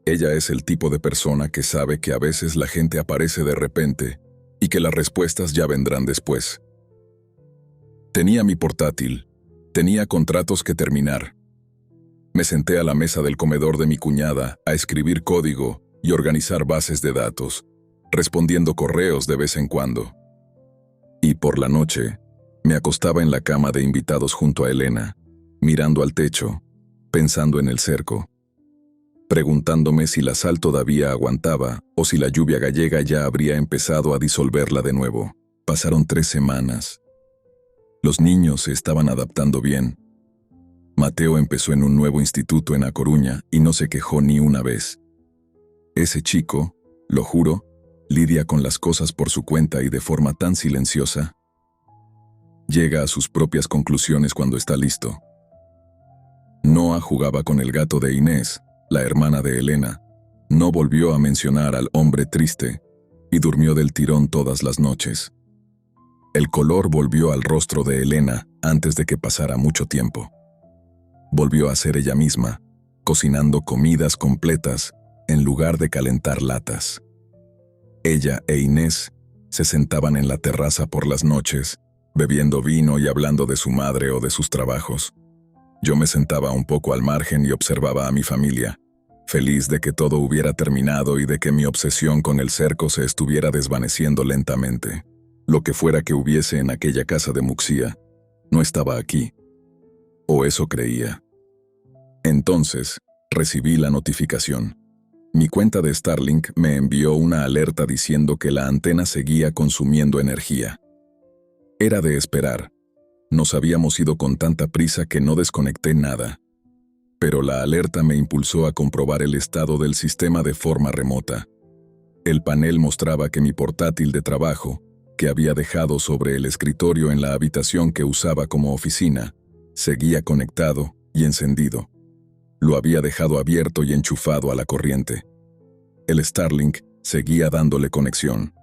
Ella es el tipo de persona que sabe que a veces la gente aparece de repente y que las respuestas ya vendrán después. Tenía mi portátil, tenía contratos que terminar. Me senté a la mesa del comedor de mi cuñada a escribir código y organizar bases de datos, respondiendo correos de vez en cuando. Y por la noche, me acostaba en la cama de invitados junto a Elena, mirando al techo, pensando en el cerco, preguntándome si la sal todavía aguantaba o si la lluvia gallega ya habría empezado a disolverla de nuevo. Pasaron 3 semanas. Los niños se estaban adaptando bien. Mateo empezó en un nuevo instituto en A Coruña y no se quejó ni una vez. Ese chico, lo juro, lidia con las cosas por su cuenta y de forma tan silenciosa. Llega a sus propias conclusiones cuando está listo. Noah jugaba con el gato de Inés, la hermana de Elena. No volvió a mencionar al hombre triste y durmió del tirón todas las noches. El color volvió al rostro de Elena antes de que pasara mucho tiempo. Volvió a ser ella misma, cocinando comidas completas en lugar de calentar latas. Ella e Inés se sentaban en la terraza por las noches, bebiendo vino y hablando de su madre o de sus trabajos. Yo me sentaba un poco al margen y observaba a mi familia, feliz de que todo hubiera terminado y de que mi obsesión con el cerco se estuviera desvaneciendo lentamente. Lo que fuera que hubiese en aquella casa de Muxía, no estaba aquí. O eso creía. Entonces, recibí la notificación. Mi cuenta de Starlink me envió una alerta diciendo que la antena seguía consumiendo energía. Era de esperar. Nos habíamos ido con tanta prisa que no desconecté nada. Pero la alerta me impulsó a comprobar el estado del sistema de forma remota. El panel mostraba que mi portátil de trabajo, que había dejado sobre el escritorio en la habitación que usaba como oficina, seguía conectado y encendido. Lo había dejado abierto y enchufado a la corriente. El Starlink seguía dándole conexión.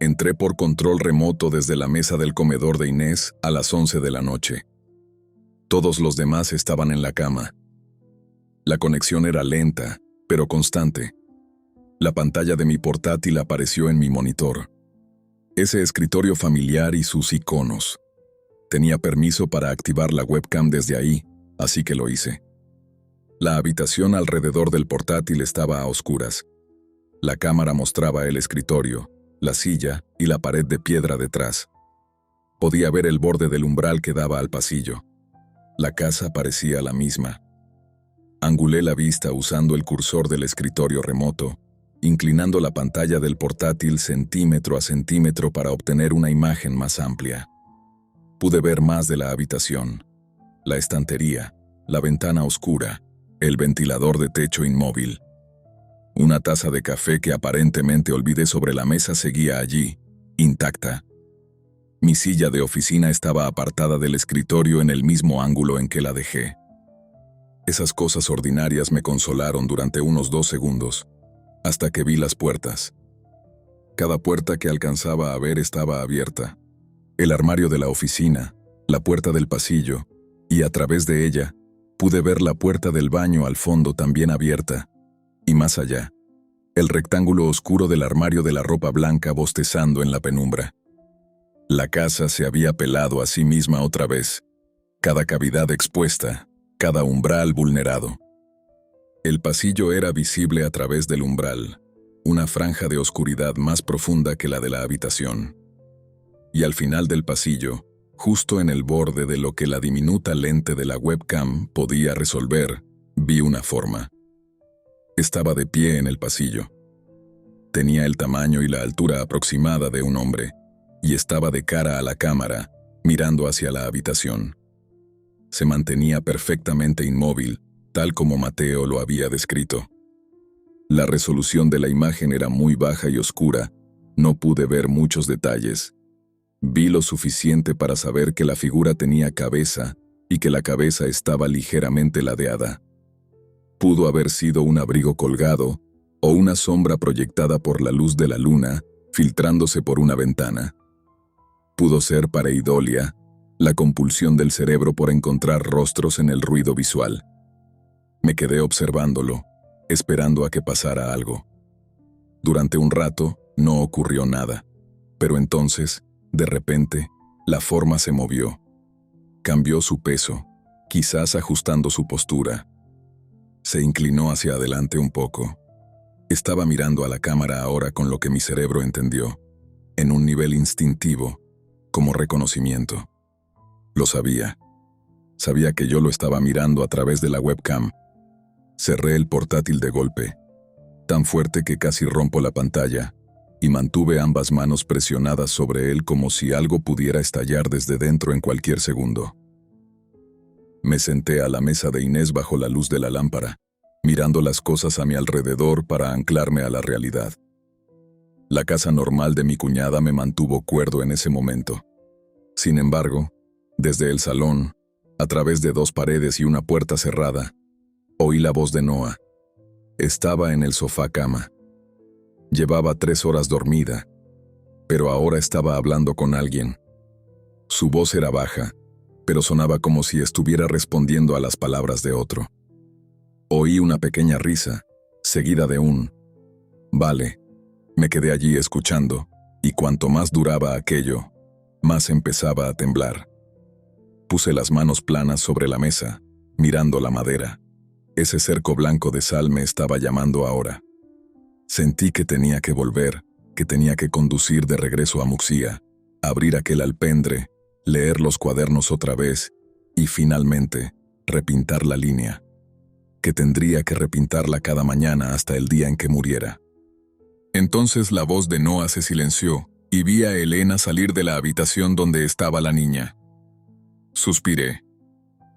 Entré por control remoto desde la mesa del comedor de Inés a las 11 de la noche. Todos los demás estaban en la cama. La conexión era lenta, pero constante. La pantalla de mi portátil apareció en mi monitor. Ese escritorio familiar y sus iconos. Tenía permiso para activar la webcam desde ahí, así que lo hice. La habitación alrededor del portátil estaba a oscuras. La cámara mostraba el escritorio, la silla y la pared de piedra detrás. Podía ver el borde del umbral que daba al pasillo. La casa parecía la misma. Angulé la vista usando el cursor del escritorio remoto, inclinando la pantalla del portátil centímetro a centímetro para obtener una imagen más amplia. Pude ver más de la habitación, la estantería, la ventana oscura, el ventilador de techo inmóvil. Una taza de café que aparentemente olvidé sobre la mesa seguía allí, intacta. Mi silla de oficina estaba apartada del escritorio en el mismo ángulo en que la dejé. Esas cosas ordinarias me consolaron durante unos 2 segundos, hasta que vi las puertas. Cada puerta que alcanzaba a ver estaba abierta. El armario de la oficina, la puerta del pasillo, y a través de ella, pude ver la puerta del baño al fondo también abierta, y más allá, el rectángulo oscuro del armario de la ropa blanca bostezando en la penumbra. La casa se había pelado a sí misma otra vez, cada cavidad expuesta, cada umbral vulnerado. El pasillo era visible a través del umbral, una franja de oscuridad más profunda que la de la habitación. Y al final del pasillo, justo en el borde de lo que la diminuta lente de la webcam podía resolver, vi una forma. Estaba de pie en el pasillo. Tenía el tamaño y la altura aproximada de un hombre, y estaba de cara a la cámara, mirando hacia la habitación. Se mantenía perfectamente inmóvil, tal como Mateo lo había descrito. La resolución de la imagen era muy baja y oscura, no pude ver muchos detalles. Vi lo suficiente para saber que la figura tenía cabeza y que la cabeza estaba ligeramente ladeada. Pudo haber sido un abrigo colgado o una sombra proyectada por la luz de la luna, filtrándose por una ventana. Pudo ser pareidolia, la compulsión del cerebro por encontrar rostros en el ruido visual. Me quedé observándolo, esperando a que pasara algo. Durante un rato no ocurrió nada, pero entonces, de repente, la forma se movió. Cambió su peso, quizás ajustando su postura. Se inclinó hacia adelante un poco. Estaba mirando a la cámara ahora con lo que mi cerebro entendió, en un nivel instintivo, como reconocimiento. Lo sabía. Sabía que yo lo estaba mirando a través de la webcam. Cerré el portátil de golpe, tan fuerte que casi rompo la pantalla, y mantuve ambas manos presionadas sobre él como si algo pudiera estallar desde dentro en cualquier segundo. Me senté a la mesa de Inés bajo la luz de la lámpara, mirando las cosas a mi alrededor para anclarme a la realidad. La casa normal de mi cuñada me mantuvo cuerdo en ese momento. Sin embargo, desde el salón, a través de 2 paredes y una puerta cerrada, oí la voz de Noah. Estaba en el sofá cama. Llevaba 3 horas dormida, pero ahora estaba hablando con alguien. Su voz era baja, pero sonaba como si estuviera respondiendo a las palabras de otro. Oí una pequeña risa, seguida de un «Vale». Me quedé allí escuchando, y cuanto más duraba aquello, más empezaba a temblar. Puse las manos planas sobre la mesa, mirando la madera. Ese cerco blanco de sal me estaba llamando ahora. Sentí que tenía que volver, que tenía que conducir de regreso a Muxía, abrir aquel alpendre, leer los cuadernos otra vez y, finalmente, repintar la línea. Que tendría que repintarla cada mañana hasta el día en que muriera. Entonces la voz de Noah se silenció y vi a Elena salir de la habitación donde estaba la niña. Suspiré.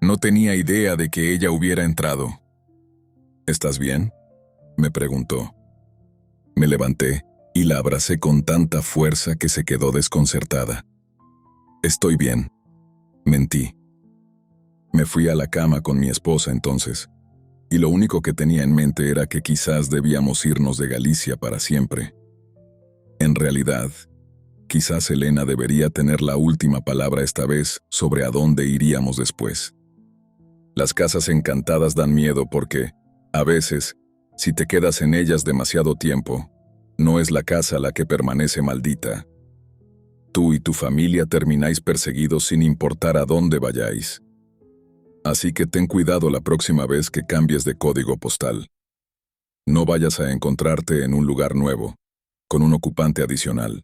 No tenía idea de que ella hubiera entrado. ¿Estás bien?, me preguntó. Me levanté y la abracé con tanta fuerza que se quedó desconcertada. Estoy bien. Mentí. Me fui a la cama con mi esposa entonces, y lo único que tenía en mente era que quizás debíamos irnos de Galicia para siempre. En realidad, quizás Elena debería tener la última palabra esta vez sobre a dónde iríamos después. Las casas encantadas dan miedo porque, a veces, si te quedas en ellas demasiado tiempo, no es la casa la que permanece maldita. Tú y tu familia termináis perseguidos sin importar a dónde vayáis. Así que ten cuidado la próxima vez que cambies de código postal. No vayas a encontrarte en un lugar nuevo, con un ocupante adicional.